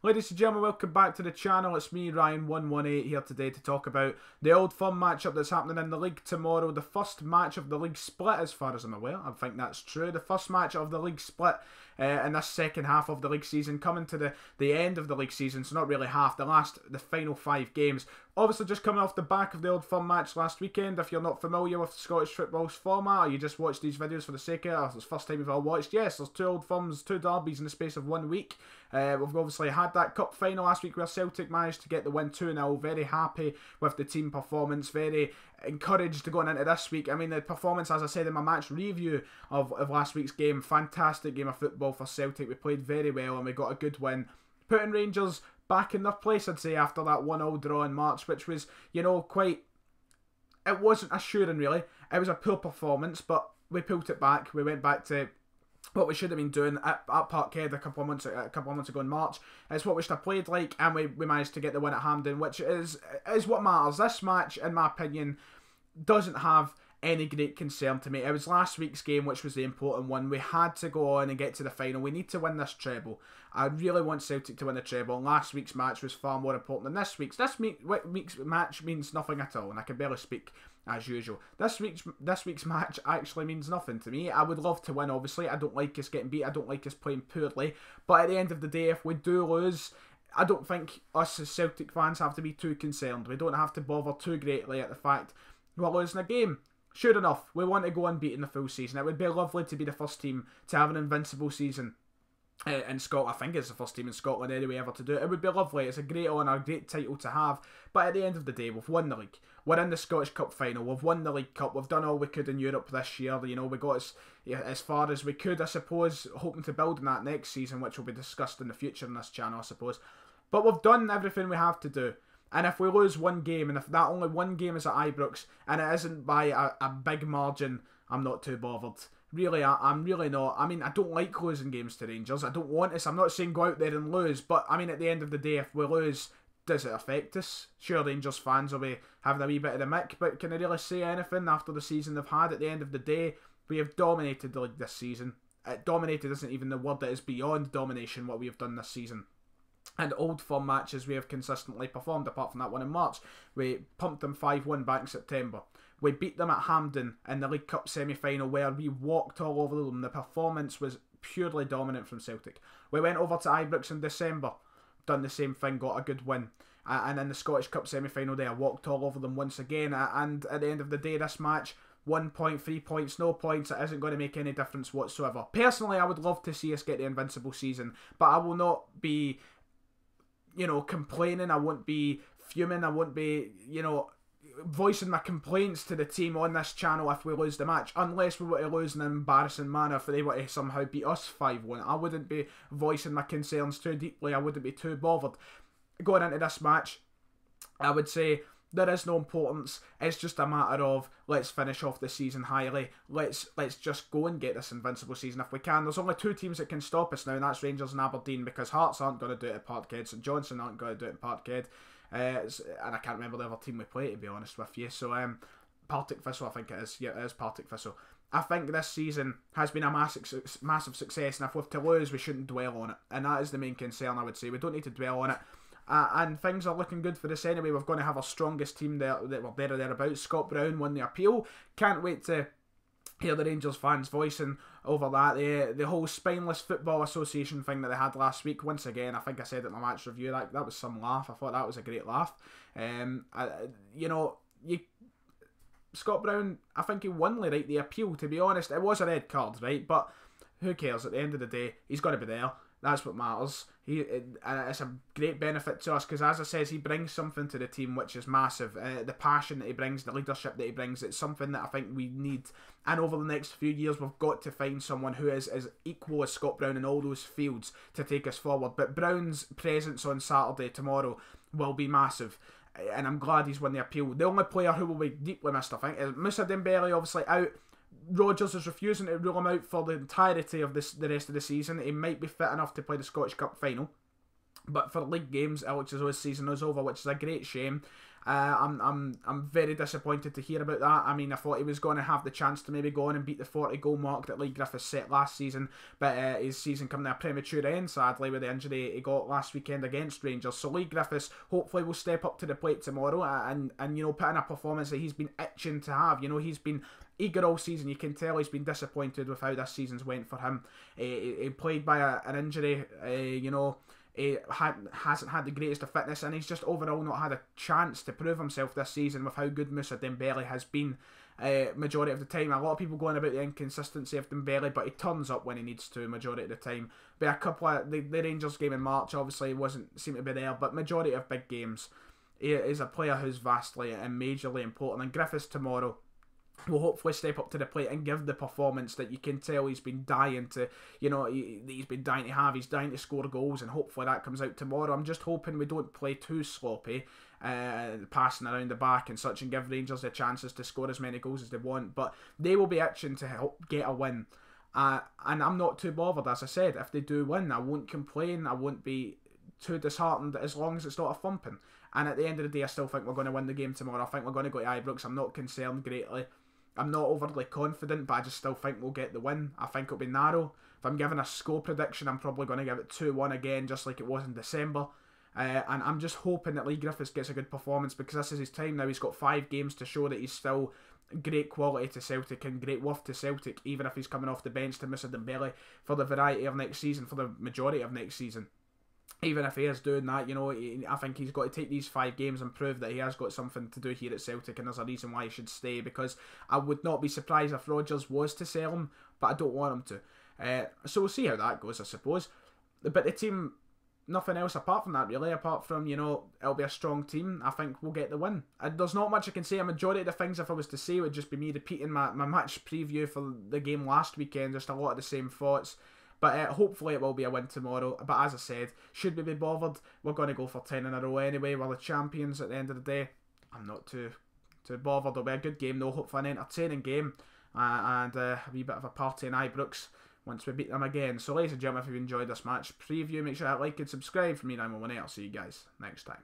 Ladies and gentlemen, welcome back to the channel. It's me, Ryan118, here today to talk about the Old Firm matchup that's happening in the league tomorrow. The first match of the league split, as far as I'm aware. I think that's true. The first match of the league split in this second half of the league season, coming to the end of the league season, so not really half, the final 5 games. Obviously, just coming off the back of the Old Firm match last weekend. If you're not familiar with Scottish football's format, or you just watch these videos for the sake of it, or it's the first time you've all watched, yes, there's 2 Old Firms, 2 derbies in the space of 1 week. We've obviously had that cup final last week where Celtic managed to get the win 2-0. Very happy with the team performance, very encouraged going into this week. I mean, the performance, as I said in my match review of last week's game, fantastic game of football for Celtic. We played very well and we got a good win, putting Rangers back in their place, I'd say, after that 1-0 draw in March, which was, you know, quite... It wasn't assuring, really. It was a poor performance, but we pulled it back. We went back to what we should have been doing at Parkhead a couple of months ago in March. It's what we should have played like, and we managed to get the win at Hampden, which is what matters. This match, in my opinion, doesn't have any great concern to me. It was last week's game which was the important one. We had to go on and get to the final. We need to win this treble. I really want Celtic to win the treble. Last week's match was far more important than this week's. This week's match means nothing at all, and I can barely speak as usual. This week's match actually means nothing to me. I would love to win, obviously. I don't like us getting beat. I don't like us playing poorly. But at the end of the day, if we do lose, I don't think us as Celtic fans have to be too concerned. We don't have to bother too greatly at the fact we're losing a game. Sure enough, we want to go unbeaten the full season. It would be lovely to be the first team to have an invincible season in Scotland. I think it's the first team in Scotland anyway ever to do it. It would be lovely. It's a great honour, a great title to have. But at the end of the day, we've won the league. We're in the Scottish Cup final. We've won the League Cup. We've done all we could in Europe this year. You know, we got as far as we could, I suppose, hoping to build on that next season, which will be discussed in the future in this channel, I suppose. But we've done everything we have to do. And if we lose one game, and if that only one game is at Ibrox, and it isn't by a big margin, I'm not too bothered. Really, I'm really not. I mean, I don't like losing games to Rangers. I don't want us. I'm not saying go out there and lose, but I mean, at the end of the day, if we lose, does it affect us? Sure, Rangers fans will be having a wee bit of the mick, but can I really say anything after the season they've had? At the end of the day, we have dominated the league this season. Dominated isn't even the word. That is beyond domination what we have done this season. And Old Firm matches we have consistently performed, apart from that one in March. We pumped them 5-1 back in September. We beat them at Hampden in the League Cup semi-final where we walked all over them. The performance was purely dominant from Celtic. We went over to Ibrox in December, done the same thing, got a good win. And in the Scottish Cup semi-final there, walked all over them once again. And at the end of the day, this match, 1 point, 3 points, no points, it isn't going to make any difference whatsoever. Personally, I would love to see us get the invincible season, but I will not be, you know, complaining. I won't be fuming. I won't be, you know, voicing my complaints to the team on this channel if we lose the match, unless we were to lose in an embarrassing manner. If they were to somehow beat us 5-1, I wouldn't be voicing my concerns too deeply. I wouldn't be too bothered. Going into this match, I would say there is no importance. It's just a matter of let's finish off the season highly. Let's just go and get this invincible season if we can. There's only 2 teams that can stop us now, and that's Rangers and Aberdeen, because Hearts aren't going to do it at Parkhead, St Johnstone aren't going to do it at Parkhead, and I can't remember the other team we play, to be honest with you. So Partick Thistle, I think it is. Yeah, it is Partick Thistle. I think this season has been a massive success, and if we're to lose, we shouldn't dwell on it, and that is the main concern, I would say. We don't need to dwell on it. And things are looking good for us anyway. We're going to have our strongest team there, that we're there or thereabouts. Scott Brown won the appeal. Can't wait to hear the Rangers fans voicing over that. The whole Spineless Football Association thing that they had last week. Once again, I think I said it in my match review, that was some laugh. I thought that was a great laugh. You know, Scott Brown, I think he won the appeal, to be honest. It was a red card, right? But who cares? At the end of the day, he's got to be there. That's what matters. It's a great benefit to us because, as I says, he brings something to the team which is massive. The passion that he brings, the leadership that he brings, it's something that I think we need. And over the next few years, we've got to find someone who is as equal as Scott Brown in all those fields to take us forward. But Brown's presence on Saturday, tomorrow, will be massive. And I'm glad he's won the appeal. The only player who will be deeply missed, I think, is Moussa Dembele, obviously out. Rodgers is refusing to rule him out for the entirety of the rest of the season. He might be fit enough to play the Scottish Cup final. But for league games, it looks as though his season is over, which is a great shame. I'm very disappointed to hear about that. I mean, I thought he was going to have the chance to maybe go on and beat the 40 goal mark that Lee Griffiths set last season, but his season coming to a premature end, sadly, with the injury he got last weekend against Rangers. So Lee Griffiths hopefully will step up to the plate tomorrow and you know, put in a performance that he's been itching to have. You know, he's been eager all season. You can tell he's been disappointed with how this season's went for him. He played by an injury, you know. He hasn't had the greatest of fitness, and he's just overall not had a chance to prove himself this season with how good Moussa Dembele has been majority of the time. A lot of people going about the inconsistency of Dembele, but he turns up when he needs to majority of the time. But a couple of the Rangers game in March obviously wasn't seem to be there, but majority of big games he is a player who's vastly and majorly important. And Griffiths tomorrow will hopefully step up to the plate and give the performance that you can tell he's been dying to, you know, he's been dying to have. He's dying to score goals, and hopefully that comes out tomorrow. I'm just hoping we don't play too sloppy, passing around the back and such, and give Rangers the chances to score as many goals as they want. But they will be itching to help get a win. And I'm not too bothered, as I said. If they do win, I won't complain. I won't be too disheartened as long as it's not a thumping. And at the end of the day, I still think we're going to win the game tomorrow. I think we're going to go to Ibrox. I'm not concerned greatly. I'm not overly confident, but I just still think we'll get the win. I think it'll be narrow. If I'm giving a score prediction, I'm probably going to give it 2-1 again, just like it was in December. And I'm just hoping that Lee Griffiths gets a good performance, because this is his time now. He's got 5 games to show that he's still great quality to Celtic and great worth to Celtic, even if he's coming off the bench to Moussa Dembele for the variety of next season, for the majority of next season. Even if he is doing that, you know, I think he's got to take these 5 games and prove that he has got something to do here at Celtic, and there's a reason why he should stay, because I would not be surprised if Rodgers was to sell him, but I don't want him to. So we'll see how that goes, I suppose. But the team, nothing else apart from that, really, apart from, you know, it'll be a strong team. I think we'll get the win. There's not much I can say. A majority of the things, if I was to say, would just be me repeating my match preview for the game last weekend, just a lot of the same thoughts. But hopefully it will be a win tomorrow. But as I said, should we be bothered? We're going to go for 10 in a row anyway. We're the champions at the end of the day. I'm not too bothered. It'll be a good game though. Hopefully an entertaining game. And a wee bit of a party in Ibrox once we beat them again. So ladies and gentlemen, if you enjoyed this match preview, make sure to like and subscribe for me. I'm Moussa. I'll see you guys next time.